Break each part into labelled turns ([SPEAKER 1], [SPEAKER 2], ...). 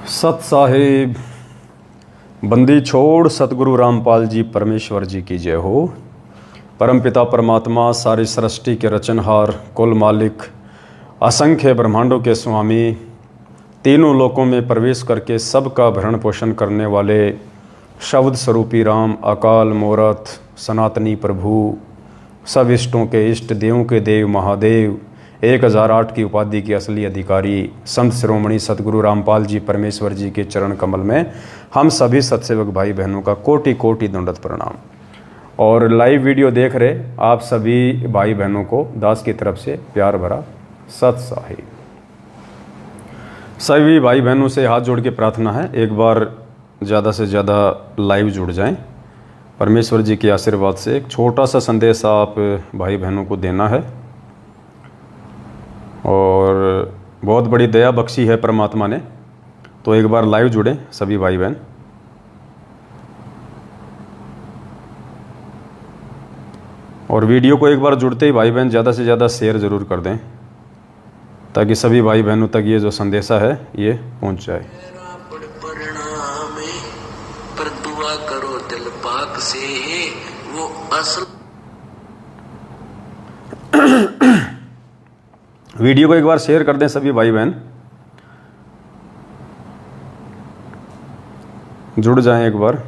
[SPEAKER 1] सत साहिब बंदी छोड़ सतगुरु रामपाल जी परमेश्वर जी की जय हो। परमपिता परमात्मा सारी सृष्टि के रचनहार, कुल मालिक, असंख्य ब्रह्मांडों के स्वामी, तीनों लोकों में प्रवेश करके सबका भरण पोषण करने वाले शब्द स्वरूपी राम, अकाल मूरत, सनातनी प्रभु, सब इष्टों के इष्ट, देवों के देव महादेव, 1008 की उपाधि के असली अधिकारी संत शिरोमणि सतगुरु रामपाल जी परमेश्वर जी के चरण कमल में हम सभी सत्सेवक भाई बहनों का कोटि कोटि दंडवत प्रणाम। और लाइव वीडियो देख रहे आप सभी भाई बहनों को दास की तरफ से प्यार भरा सत साहिब। सभी भाई बहनों से हाथ जोड़ के प्रार्थना है, एक बार ज़्यादा से ज़्यादा लाइव जुड़ जाएं। परमेश्वर जी के आशीर्वाद से एक छोटा सा संदेश आप भाई बहनों को देना है और बहुत बड़ी दया बख्शी है परमात्मा ने, तो एक बार लाइव जुड़ें सभी भाई बहन। और वीडियो को एक बार जुड़ते ही भाई बहन ज़्यादा से ज़्यादा शेयर ज़रूर कर दें ताकि सभी भाई बहनों तक ये जो संदेशा है ये पहुंच जाए।
[SPEAKER 2] पर दुआ करो दिल पाक से वो असल।
[SPEAKER 1] वीडियो को एक बार शेयर कर दें सभी भाई बहन, जुड़ जाएं एक बार।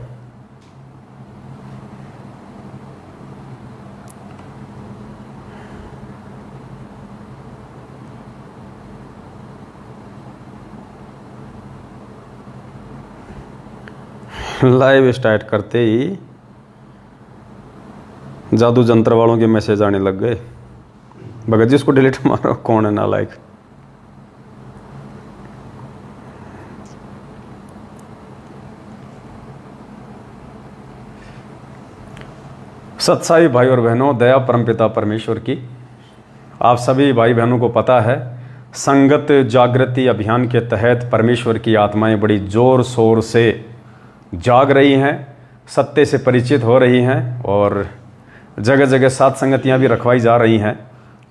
[SPEAKER 1] लाइव स्टार्ट करते ही जादू जंत्र वालों के मैसेज आने लग गए। भगत जी इसको डिलीट मारो, कौन है नालायक। सत्साई भाई और बहनों, दया परमपिता परमेश्वर की आप सभी भाई बहनों को पता है, संगत जागृति अभियान के तहत परमेश्वर की आत्माएं बड़ी जोर शोर से जाग रही हैं, सत्य से परिचित हो रही हैं और जगह जगह सात संगतियां भी रखवाई जा रही हैं।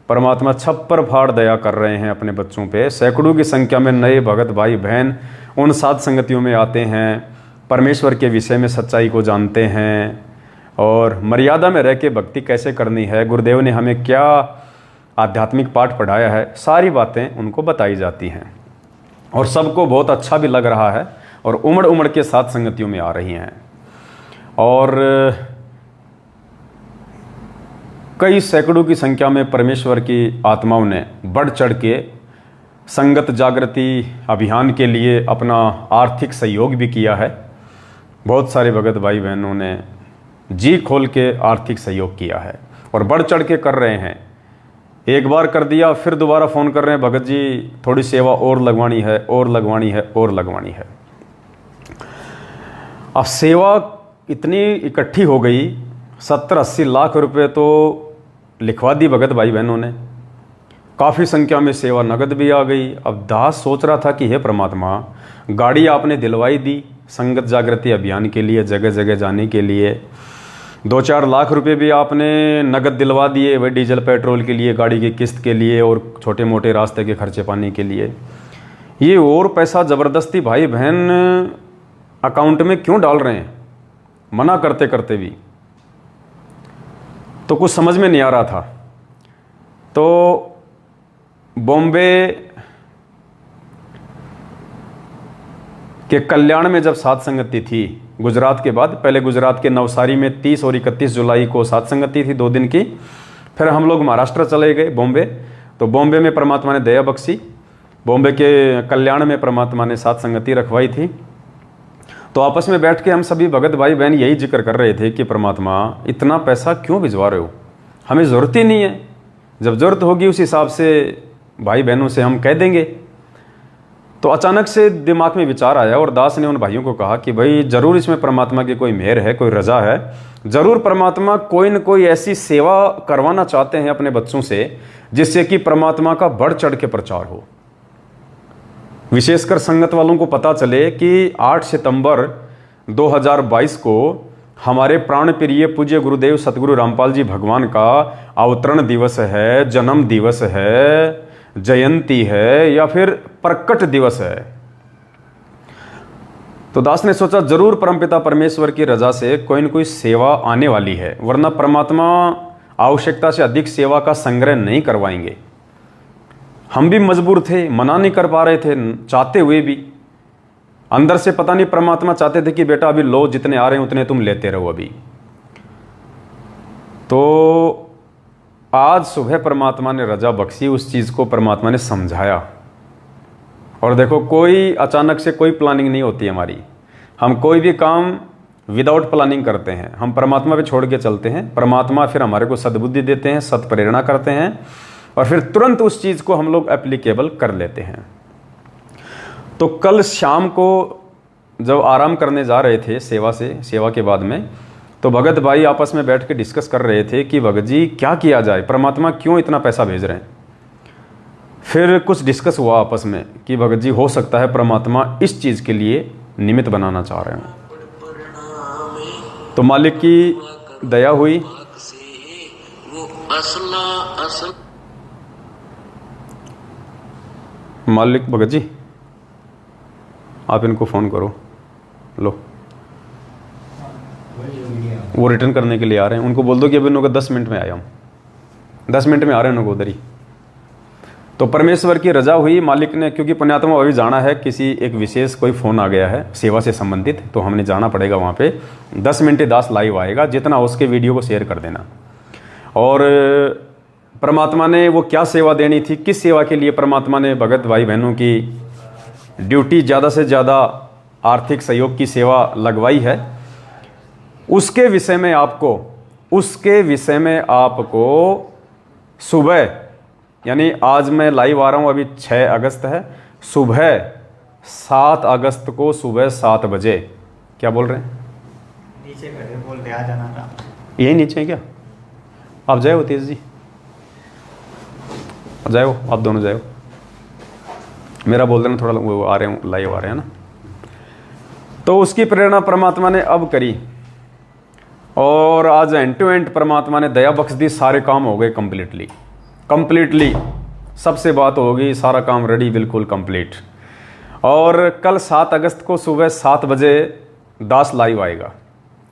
[SPEAKER 1] परमात्मा छप्पर फाड़ दया कर रहे हैं अपने बच्चों पे। सैकड़ों की संख्या में नए भगत भाई बहन उन सात संगतियों में आते हैं, परमेश्वर के विषय में सच्चाई को जानते हैं और मर्यादा में रह के भक्ति कैसे करनी है, गुरुदेव ने हमें क्या आध्यात्मिक पाठ पढ़ाया है, सारी बातें उनको बताई जाती हैं और सबको बहुत अच्छा भी लग रहा है और उमड़ उमड़ के सात संगतियों में आ रही हैं। और कई सैकड़ों की संख्या में परमेश्वर की आत्माओं ने बढ़ चढ़ के संगत जागृति अभियान के लिए अपना आर्थिक सहयोग भी किया है। बहुत सारे भगत भाई बहनों ने जी खोल के आर्थिक सहयोग किया है और बढ़ चढ़ के कर रहे हैं। एक बार कर दिया फिर दोबारा फ़ोन कर रहे हैं, भगत जी थोड़ी सेवा और लगवानी है, और लगवानी है, और लगवानी है। अब सेवा इतनी इकट्ठी हो गई, 70-80 लाख रुपए तो लिखवा दी भगत भाई बहनों ने। काफ़ी संख्या में सेवा नगद भी आ गई। अब दास सोच रहा था कि हे परमात्मा, गाड़ी आपने दिलवाई दी संगत जागृति अभियान के लिए, जगह जगह जाने के लिए, 2-4 लाख रुपए भी आपने नगद दिलवा दिए, वही डीजल पेट्रोल के लिए, गाड़ी की किस्त के लिए और छोटे मोटे रास्ते के खर्चे पाने के लिए। ये और पैसा ज़बरदस्ती भाई बहन अकाउंट में क्यों डाल रहे हैं, मना करते करते भी? तो कुछ समझ में नहीं आ रहा था। तो बॉम्बे के कल्याण में जब सात संगति थी, गुजरात के बाद, पहले गुजरात के नवसारी में 30 और 31 जुलाई को सात संगति थी 2 दिन की। फिर हम लोग महाराष्ट्र चले गए, बॉम्बे। तो बॉम्बे में परमात्मा ने दया बख्शी, बॉम्बे के कल्याण में परमात्मा ने सात संगति रखवाई थी। तो आपस में बैठ के हम सभी भगत भाई बहन यही जिक्र कर रहे थे कि परमात्मा इतना पैसा क्यों भिजवा रहे हो, हमें ज़रूरत ही नहीं है, जब ज़रूरत होगी उस हिसाब से भाई बहनों से हम कह देंगे। तो अचानक से दिमाग में विचार आया और दास ने उन भाइयों को कहा कि भाई ज़रूर इसमें परमात्मा की कोई मेहर है, कोई रजा है, ज़रूर परमात्मा कोई न कोई ऐसी सेवा करवाना चाहते हैं अपने बच्चों से जिससे कि परमात्मा का बढ़ चढ़ के प्रचार हो। विशेषकर संगत वालों को पता चले कि 8 सितंबर 2022 को हमारे प्राण प्रिय पूज्य गुरुदेव सतगुरु रामपाल जी भगवान का अवतरण दिवस है, जन्म दिवस है, जयंती है या फिर प्रकट दिवस है। तो दास ने सोचा जरूर परमपिता परमेश्वर की रजा से कोई न कोई सेवा आने वाली है, वरना परमात्मा आवश्यकता से अधिक सेवा का संग्रह नहीं करवाएंगे। हम भी मजबूर थे, मना नहीं कर पा रहे थे, चाहते हुए भी अंदर से पता नहीं परमात्मा चाहते थे कि बेटा अभी लो, जितने आ रहे हैं उतने तुम लेते रहो अभी। तो आज सुबह परमात्मा ने रजा बख्शी, उस चीज़ को परमात्मा ने समझाया। और देखो, कोई अचानक से कोई प्लानिंग नहीं होती हमारी। हम कोई भी काम विदाउट प्लानिंग करते हैं, हम परमात्मा पे छोड़ के चलते हैं। परमात्मा फिर हमारे को सद्बुद्धि देते हैं, सत प्रेरणा करते हैं, और फिर तुरंत उस चीज़ को हम लोग एप्लीकेबल कर लेते हैं। तो कल शाम को जब आराम करने जा रहे थे सेवा के बाद में, तो भगत भाई आपस में बैठ के डिस्कस कर रहे थे कि भगत जी क्या किया जाए, परमात्मा क्यों इतना पैसा भेज रहे हैं। फिर कुछ डिस्कस हुआ आपस में कि भगत जी हो सकता है परमात्मा इस चीज़ के लिए निमित्त बनाना चाह रहे हैं। तो मालिक की दया हुई,
[SPEAKER 2] वो असल
[SPEAKER 1] मालिक भगत जी आप इनको फ़ोन करो, लो वो रिटर्न करने के लिए आ रहे हैं। उनको बोल दो कि अभी उनको 10 मिनट में आया, हम 10 मिनट में आ रहे हैं उनको उधर ही। तो परमेश्वर की रजा हुई, मालिक ने, क्योंकि पुण्यात्मा अभी जाना है, किसी एक विशेष कोई फ़ोन आ गया है सेवा से संबंधित, तो हमने जाना पड़ेगा वहाँ पे। 10 मिनट दास लाइव आएगा, जितना उसके वीडियो को शेयर कर देना। और परमात्मा ने वो क्या सेवा देनी थी, किस सेवा के लिए परमात्मा ने भगत भाई बहनों की ड्यूटी ज़्यादा से ज़्यादा आर्थिक सहयोग की सेवा लगवाई है, उसके विषय में आपको सुबह, यानी आज मैं लाइव आ रहा हूँ, अभी 6 अगस्त है, सुबह 7 अगस्त को सुबह 7 बजे, क्या बोल रहे हैं
[SPEAKER 3] नीचे खड़े बोल रहे, आ जाना था।
[SPEAKER 1] यही नीचे है क्या? आप जाओ तेज जी, जाओ आप दोनों जाओ। मेरा बोल देना, थोड़ा वो आ रहे हैं, लाइव आ रहे हैं ना। तो उसकी प्रेरणा परमात्मा ने अब करी, और आज एंड टू एंड परमात्मा ने दया बख्श दी। सारे काम हो गए कंप्लीटली सबसे बात हो गई, सारा काम रेडी, बिल्कुल कंप्लीट। और कल 7 अगस्त को सुबह 7 बजे दास लाइव आएगा,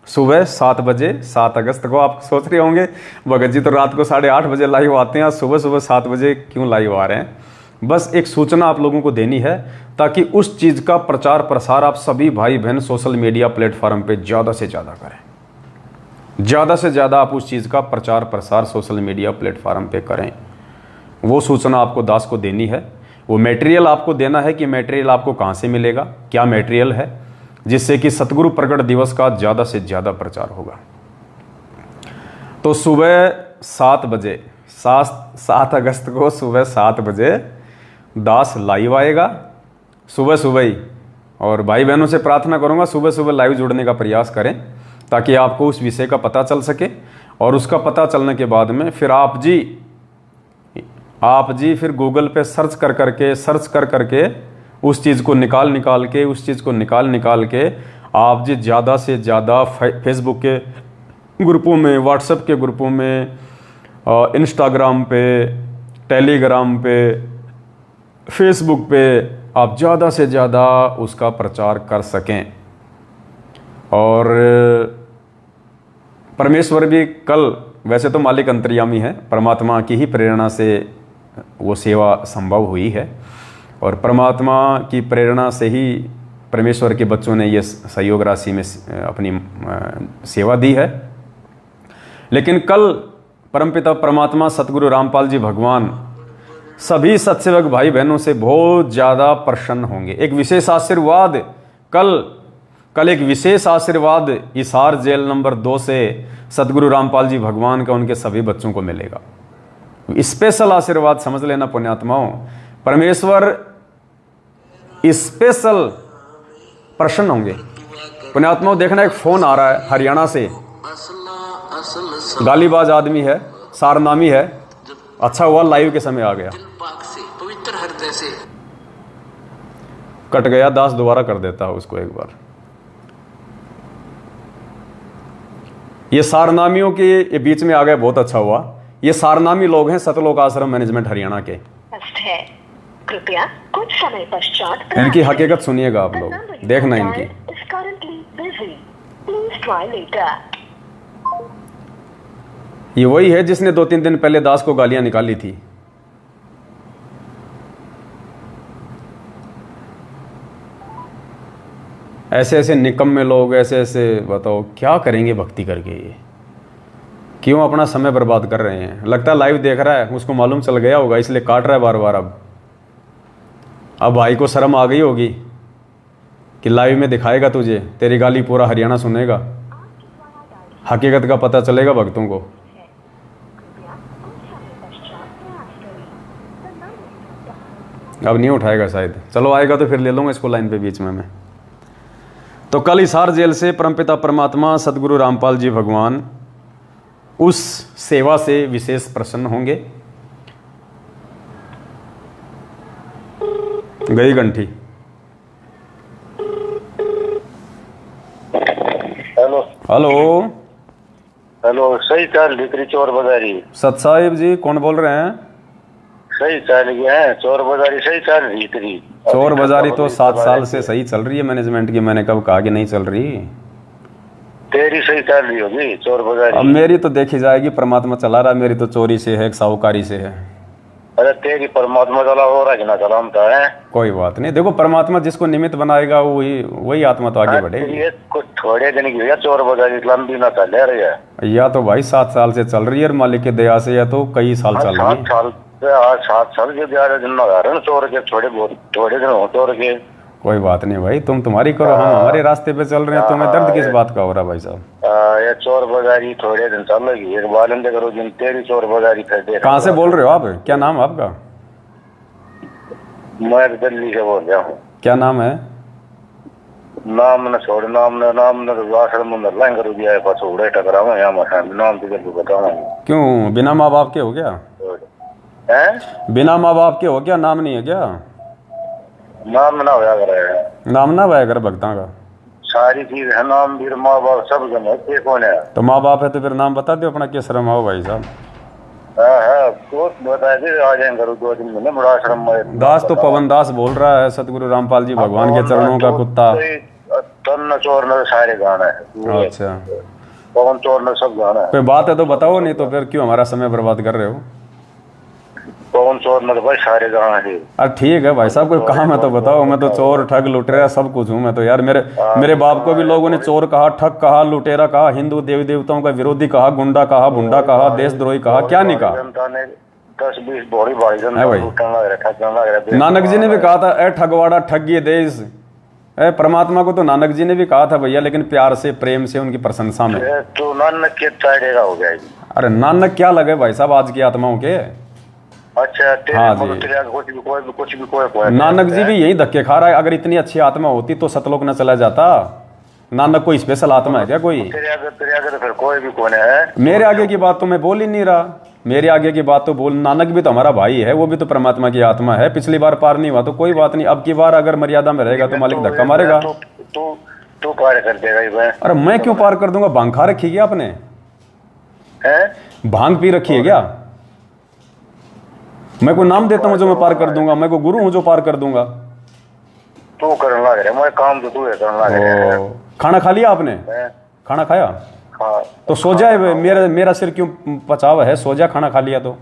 [SPEAKER 1] सुबह 7 बजे 7 अगस्त को। आप सोच रहे होंगे भगत जी तो रात को 8:30 बजे लाइव आते हैं, आज सुबह 7 बजे क्यों लाइव आ रहे हैं? बस एक सूचना आप लोगों को देनी है, ताकि उस चीज़ का प्रचार प्रसार आप सभी भाई बहन सोशल मीडिया प्लेटफॉर्म पे ज़्यादा से ज़्यादा करें। ज़्यादा से ज़्यादा आप उस चीज़ का प्रचार प्रसार सोशल मीडिया प्लेटफॉर्म पे करें। वो सूचना आपको दास को देनी है। वो मटेरियल आपको देना है कि मटेरियल आपको कहाँ से मिलेगा, क्या मटेरियल है, जिससे कि सतगुरु प्रकट दिवस का ज़्यादा से ज़्यादा प्रचार होगा। तो सुबह 7 बजे 7 अगस्त को सुबह 7 बजे दास लाइव आएगा, सुबह ही। और भाई बहनों से प्रार्थना करूँगा सुबह लाइव जुड़ने का प्रयास करें, ताकि आपको उस विषय का पता चल सके। और उसका पता चलने के बाद में फिर आप जी फिर गूगल पे सर्च कर करके उस चीज़ को निकाल के आप जी ज़्यादा से ज़्यादा फेसबुक के ग्रुपों में, व्हाट्सएप के ग्रुपों में, इंस्टाग्राम पे, टेलीग्राम पे, फेसबुक पे आप ज़्यादा से ज़्यादा उसका प्रचार कर सकें। और परमेश्वर भी कल, वैसे तो मालिक अंतर्यामी है, परमात्मा की ही प्रेरणा से वो सेवा संभव हुई है, और परमात्मा की प्रेरणा से ही परमेश्वर के बच्चों ने ये सहयोग राशि में अपनी सेवा दी है। लेकिन कल परमपिता परमात्मा सतगुरु रामपाल जी भगवान सभी सत्सेवक भाई बहनों से बहुत ज़्यादा प्रसन्न होंगे। एक विशेष आशीर्वाद कल एक विशेष आशीर्वाद हिसार जेल नंबर 2 से सतगुरु रामपाल जी भगवान का उनके सभी बच्चों को मिलेगा। स्पेशल आशीर्वाद समझ लेना पुण्यात्माओं, परमेश्वर स्पेशल प्रसन्न होंगे। पुण्यात्माओं देखना, एक फ़ोन आ रहा है हरियाणा से, गालीबाज आदमी है, सारनामी है। अच्छा हुआ लाइव के समय आ गया,
[SPEAKER 2] पवित्र हृदय से
[SPEAKER 1] कट गया, दास दोबारा कर देता है उसको एक बार। ये सारनामियों के बीच में आ गया, बहुत अच्छा हुआ। ये सारनामी लोग हैं सतलोक आश्रम मैनेजमेंट हरियाणा के।
[SPEAKER 4] कृपया कुछ समय पश्चात
[SPEAKER 1] इनकी हकीकत सुनिएगा आप लोग, देखना इनकी।
[SPEAKER 4] try later.
[SPEAKER 1] ये वही है जिसने 2-3 दिन पहले दास को गालियां निकाली थी। ऐसे ऐसे निकम्मे लोग, ऐसे ऐसे बताओ क्या करेंगे भक्ति करके, ये क्यों अपना समय बर्बाद कर रहे हैं। लगता है लाइव देख रहा है, उसको मालूम चल गया होगा इसलिए काट रहा है बार बार। अब भाई को शर्म आ गई होगी कि लाइव में दिखाएगा तुझे, तेरी गाली पूरा हरियाणा सुनेगा, हकीकत का पता चलेगा भक्तों को। अब नहीं उठाएगा शायद, चलो आएगा तो फिर ले लूँगा इसको लाइन पे बीच में मैं। तो कल हिसार जेल से परमपिता परमात्मा सदगुरु रामपाल जी भगवान उस सेवा से विशेष प्रसन्न होंगे। गई घंटी।
[SPEAKER 5] हेलो
[SPEAKER 1] हेलो
[SPEAKER 5] हेलो, सही चाल भीतरी चोर बाजारी।
[SPEAKER 1] सत साहिब जी कौन बोल रहे हैं?
[SPEAKER 5] सही चाल गया है चोर बाजारी, सही चाल भीतरी।
[SPEAKER 1] चोर बाजारी तो 7 साल से सही चल रही है मैनेजमेंट की, मैंने कब कहा कि नहीं चल रही।
[SPEAKER 5] तेरी सही चल रही होगी चोर बाजारी।
[SPEAKER 1] अब मेरी तो देखी जाएगी, परमात्मा चला रहा, मेरी तो चोरी से है, साहूकारी से है।
[SPEAKER 5] अरे तेरी परमात्मा चला हो रहा कि ना चला हमता है।
[SPEAKER 1] कोई बात नहीं, देखो परमात्मा जिसको निमित्त बनाएगा वही आत्मा तो आगे बढ़ेगी।
[SPEAKER 5] ये कुछ थोड़े दिन की है चोर बाजारी, लंबी ना चल रही है।
[SPEAKER 1] या तो भाई 7 साल से चल रही है मालिक की दया से, या तो कई साल चल रही है।
[SPEAKER 5] 7 साल के 11 दिन ना चोर के, थोड़े दिन हो चोर के।
[SPEAKER 1] कोई बात नहीं भाई, तुम तुम्हारी करो, हम हमारे रास्ते पे चल रहे हैं। तुम्हें दर्द किस बात का हो रहा भाई साहब?
[SPEAKER 5] ये चोर बाजारी थोड़े दिन चलेगी, एक बार करो दिन तेरी चोर बाजारी फिर देख।
[SPEAKER 1] कहाँ से बोल रहे हो आप? क्या नाम है आपका?
[SPEAKER 5] मैं दिल्ली से बोल रहा हूँ।
[SPEAKER 1] क्या नाम है?
[SPEAKER 5] नाम न छोड़, नाम न आश्रम अंदर लाइन कर दिया है, बस उड़े टकरावा यहाँ मसान नाम तो जल्दी बताऊँ।
[SPEAKER 1] क्यों बिना माँ बाप के हो गया?
[SPEAKER 5] हैं?
[SPEAKER 1] बिना माँ बाप के हो क्या? नाम नहीं है क्या?
[SPEAKER 5] नाम ना होया करे,
[SPEAKER 1] नाम ना होया करे भक्ता का।
[SPEAKER 5] सारी चीज है, नाम भी माँ बाप सब जन है, ये कौन है?
[SPEAKER 1] तो माँ बाप है तो फिर नाम बता दो अपना, किस शर्म आओ भाई साहब।
[SPEAKER 5] हाँ तो बता दे, आ जाएंगे करो 2 दिन में बड़ा आश्रम में।
[SPEAKER 1] दास तो पवन दास बोल रहा है, सतगुरु रामपाल जी भगवान के चरणों का कुत्ता।
[SPEAKER 5] तन चोर न सारे गाना है।
[SPEAKER 1] अच्छा
[SPEAKER 5] पवन चोर न सब गाना है।
[SPEAKER 1] कोई बात है तो बताओ, नहीं तो फिर क्यों हमारा समय बर्बाद कर रहे हो?
[SPEAKER 5] पवन चोर न भाई सारे गाना है।
[SPEAKER 1] अरे ठीक है भाई साहब, कोई काम है तो बताओ। मैं तो चोर ठग लुटेरा सब कुछ हूँ मैं तो यार। मेरे बाप को भी लोगों ने चोर कहा, ठग कहा, लुटेरा कहा, हिंदू देवी देवताओं का विरोधी कहा, गुंडा कहा, भुंडा कहा, देशद्रोही कहा, क्या नहीं कहा।
[SPEAKER 5] जनता ने 10-20 बड़ी बड़ी जनता लूटने लग रहा।
[SPEAKER 1] नानक जी ने भी कहा था, ए ठगवाड़ा ठगिए देश। परमात्मा को तो नानक जी ने भी कहा था भैया, लेकिन प्यार से प्रेम से उनकी प्रशंसा में।
[SPEAKER 5] तो नानक के ताड़ेगा हो जाएगी।
[SPEAKER 1] अरे नानक क्या लगे भाई साहब आज की आत्माओं के।
[SPEAKER 5] अच्छा
[SPEAKER 1] हाँ जी।
[SPEAKER 5] कुछ भी कोई
[SPEAKER 1] नानक जी भी यही धक्के खा रहा है। अगर इतनी अच्छी आत्मा होती तो सतलोक न चला जाता। नानक कोई स्पेशल आत्मा है क्या कोई?
[SPEAKER 5] तेरे आगे तो फिर कोई भी कौन है?
[SPEAKER 1] मेरे आगे की बात तो मैं बोल ही नहीं रहा। मेरे आगे की बात तो बोल, नानक भी तो हमारा भाई है, वो भी तो परमात्मा की आत्मा है। पिछली बार पार नहीं हुआ तो कोई बात नहीं, अब की बार अगर मर्यादा में रहेगा तो मालिक धक्का मारेगा।
[SPEAKER 5] तू पार कर देगा।
[SPEAKER 1] अरे मैं क्यों पार कर दूंगा? भांग खा रखी क्या आपने? भांग पी रखी है क्या? मैं कोई नाम देता हूँ जो मैं पार कर दूंगा? मैं कोई गुरु हूँ जो पार कर दूंगा?
[SPEAKER 5] तू करने लग रहा है, मैं काम तो तू है करने लग रहा है।
[SPEAKER 1] खाना खा लिया आपने? खाना खाया? तो सो जाए, मेरा सिर क्यों पचावा है? सो जा, खाना खा लिया तो।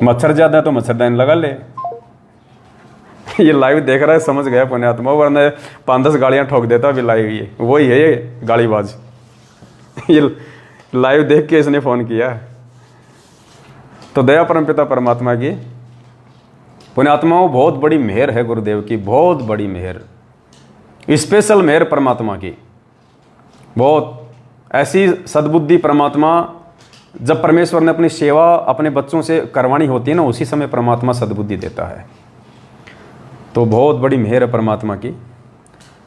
[SPEAKER 1] मच्छर ज्यादा है तो मच्छरदानी लगा ले। ये लाइव देख रहा है, समझ गया पुण्यात्मा, वरना 5-10 गाड़ियां ठोक देता अभी लाइव। ये वही है, ये गाड़ीबाज। ये लाइव देख के इसने फोन किया। तो दया परमपिता परमात्मा की, पुण्यात्माओं, बहुत बड़ी मेहर है गुरुदेव की, बहुत बड़ी मेहर, स्पेशल मेहर परमात्मा की। बहुत ऐसी सद्बुद्धि परमात्मा, जब परमेश्वर ने अपनी सेवा अपने बच्चों से करवानी होती है ना, उसी समय परमात्मा सद्बुद्धि देता है। तो बहुत बड़ी मेहर है परमात्मा की।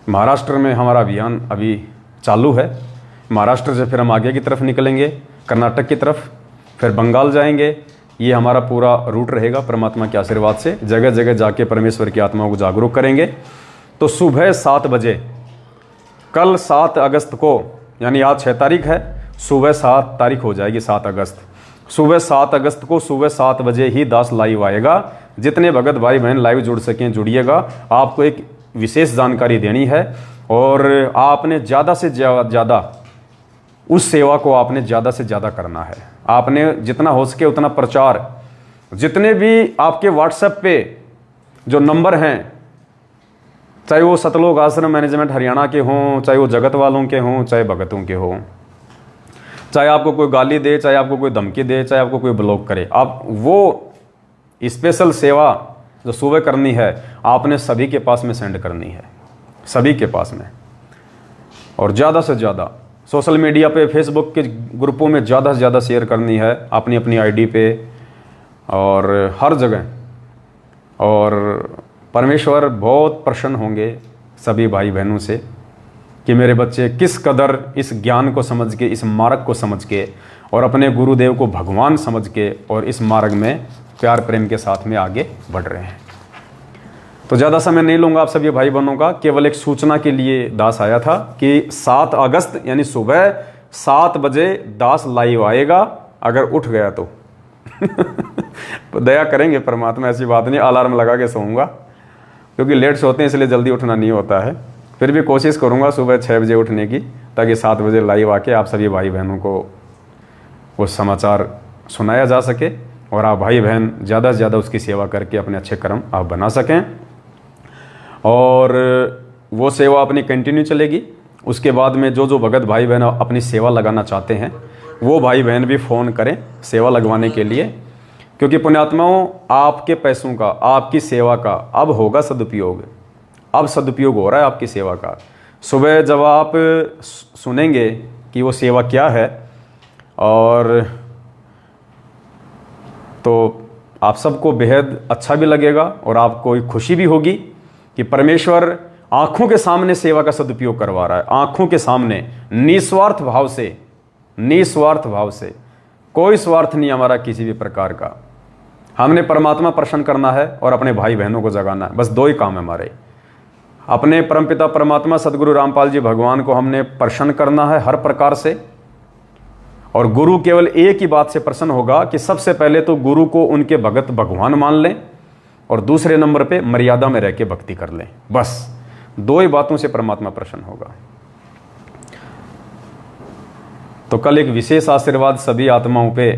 [SPEAKER 1] महाराष्ट्र में हमारा अभियान अभी चालू है। महाराष्ट्र से फिर हम आगे की तरफ निकलेंगे, कर्नाटक की तरफ, फिर बंगाल जाएंगे। ये हमारा पूरा रूट रहेगा परमात्मा के आशीर्वाद से। जगह जगह जाके परमेश्वर की आत्माओं को जागरूक करेंगे। तो सुबह 7 बजे, कल 7 अगस्त को, यानी आज 6 तारीख है, सुबह 7 तारीख हो जाएगी 7 अगस्त। सुबह 7 अगस्त को सुबह 7 बजे ही दास लाइव आएगा। जितने भगत भाई बहन लाइव जुड़ सकें जुड़िएगा। आपको एक विशेष जानकारी देनी है और आपने ज़्यादा से ज़्यादा उस सेवा को आपने ज़्यादा से ज़्यादा करना है। आपने जितना हो सके उतना प्रचार, जितने भी आपके व्हाट्सएप पे जो नंबर हैं, चाहे वो सतलोक आश्रम मैनेजमेंट हरियाणा के हों, चाहे वो जगत वालों के हों, चाहे भगतों के हों, चाहे आपको कोई गाली दे, चाहे आपको कोई धमकी दे, चाहे आपको कोई ब्लॉक करे, आप वो स्पेशल सेवा जो सुबह करनी है आपने सभी के पास में सेंड करनी है, सभी के पास में। और ज़्यादा से ज़्यादा सोशल मीडिया पे, फेसबुक के ग्रुपों में ज़्यादा से ज़्यादा शेयर करनी है अपनी अपनी आईडी पे और हर जगह। और परमेश्वर बहुत प्रसन्न होंगे सभी भाई बहनों से कि मेरे बच्चे किस कदर इस ज्ञान को समझ के, इस मार्ग को समझ के और अपने गुरुदेव को भगवान समझ के और इस मार्ग में प्यार प्रेम के साथ में आगे बढ़ रहे हैं। तो ज़्यादा समय नहीं लूँगा आप सभी भाई बहनों का, केवल एक सूचना के लिए दास आया था कि 7 अगस्त यानी सुबह 7 बजे दास लाइव आएगा, अगर उठ गया तो दया करेंगे परमात्मा, ऐसी बात नहीं, अलार्म लगा के सोऊंगा क्योंकि लेट सोते हैं इसलिए जल्दी उठना नहीं होता है। फिर भी कोशिश करूंगा सुबह 6 बजे उठने की, ताकि 7 बजे लाइव आके आप सभी भाई बहनों को वो समाचार सुनाया जा सके और आप भाई बहन ज़्यादा से ज़्यादा उसकी सेवा करके अपने अच्छे कर्म आप बना सकें। और वो सेवा अपनी कंटिन्यू चलेगी। उसके बाद में जो जो भगत भाई बहन अपनी सेवा लगाना चाहते हैं वो भाई बहन भी फ़ोन करें सेवा लगवाने के लिए, क्योंकि पुण्यात्माओं आपके पैसों का, आपकी सेवा का अब होगा सदुपयोग। अब सदुपयोग हो रहा है आपकी सेवा का। सुबह जब आप सुनेंगे कि वो सेवा क्या है, और तो आप सबको बेहद अच्छा भी लगेगा और आपको एक खुशी भी होगी कि परमेश्वर आंखों के सामने सेवा का सदुपयोग करवा रहा है, आंखों के सामने, निस्वार्थ भाव से, निस्वार्थ भाव से। कोई स्वार्थ नहीं हमारा किसी भी प्रकार का। हमने परमात्मा प्रसन्न करना है और अपने भाई बहनों को जगाना है, बस 2 ही काम है हमारे। अपने परमपिता परमात्मा सदगुरु रामपाल जी भगवान को हमने प्रसन्न करना है हर प्रकार से, और गुरु केवल एक ही बात से प्रसन्न होगा कि सबसे पहले तो गुरु को उनके भगत भगवान मान लें और दूसरे नंबर पे मर्यादा में रह के भक्ति कर लें। बस 2 ही बातों से परमात्मा प्रसन्न होगा। तो कल एक विशेष आशीर्वाद सभी आत्माओं पे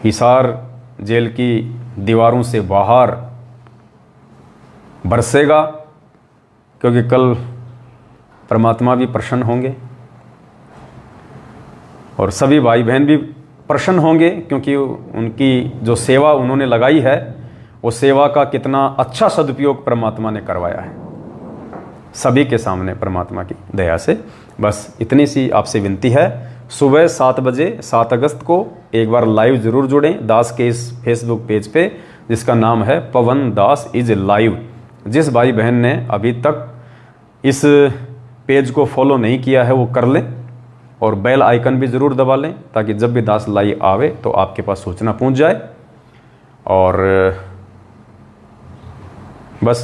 [SPEAKER 1] हिसार जेल की दीवारों से बाहर बरसेगा, क्योंकि कल परमात्मा भी प्रसन्न होंगे और सभी भाई बहन भी प्रसन्न होंगे, क्योंकि उनकी जो सेवा उन्होंने लगाई है वो सेवा का कितना अच्छा सदुपयोग परमात्मा ने करवाया है सभी के सामने परमात्मा की दया से। बस इतनी सी आपसे विनती है, सुबह 7 बजे 7 अगस्त को एक बार लाइव ज़रूर जुड़ें दास के इस फेसबुक पेज पे, जिसका नाम है पवन दास इज लाइव। जिस भाई बहन ने अभी तक इस पेज को फॉलो नहीं किया है वो कर लें और बेल आइकन भी ज़रूर दबा लें, ताकि जब भी दास लाइव आवे तो आपके पास सूचना पहुंच जाए। और बस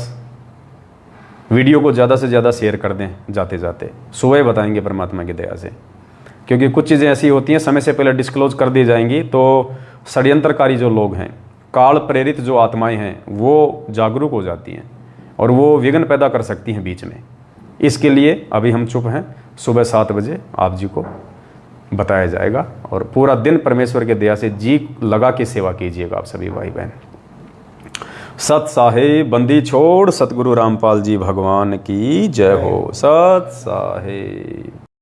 [SPEAKER 1] वीडियो को ज़्यादा से ज़्यादा शेयर कर दें जाते जाते, सुबह बताएंगे परमात्मा की दया से, क्योंकि कुछ चीज़ें ऐसी होती हैं समय से पहले डिस्क्लोज कर दी जाएंगी तो षड्यंत्रकारी जो लोग हैं, काल प्रेरित जो आत्माएं हैं, वो जागरूक हो जाती हैं और वो विघ्न पैदा कर सकती हैं बीच में। इसके लिए अभी हम चुप हैं, सुबह 7 बजे आप जी को बताया जाएगा और पूरा दिन परमेश्वर के दया से जी लगा के सेवा कीजिएगा आप सभी भाई बहन। सत साहेब बंदी छोड़ सतगुरु रामपाल जी भगवान की जय हो। सत साहेब।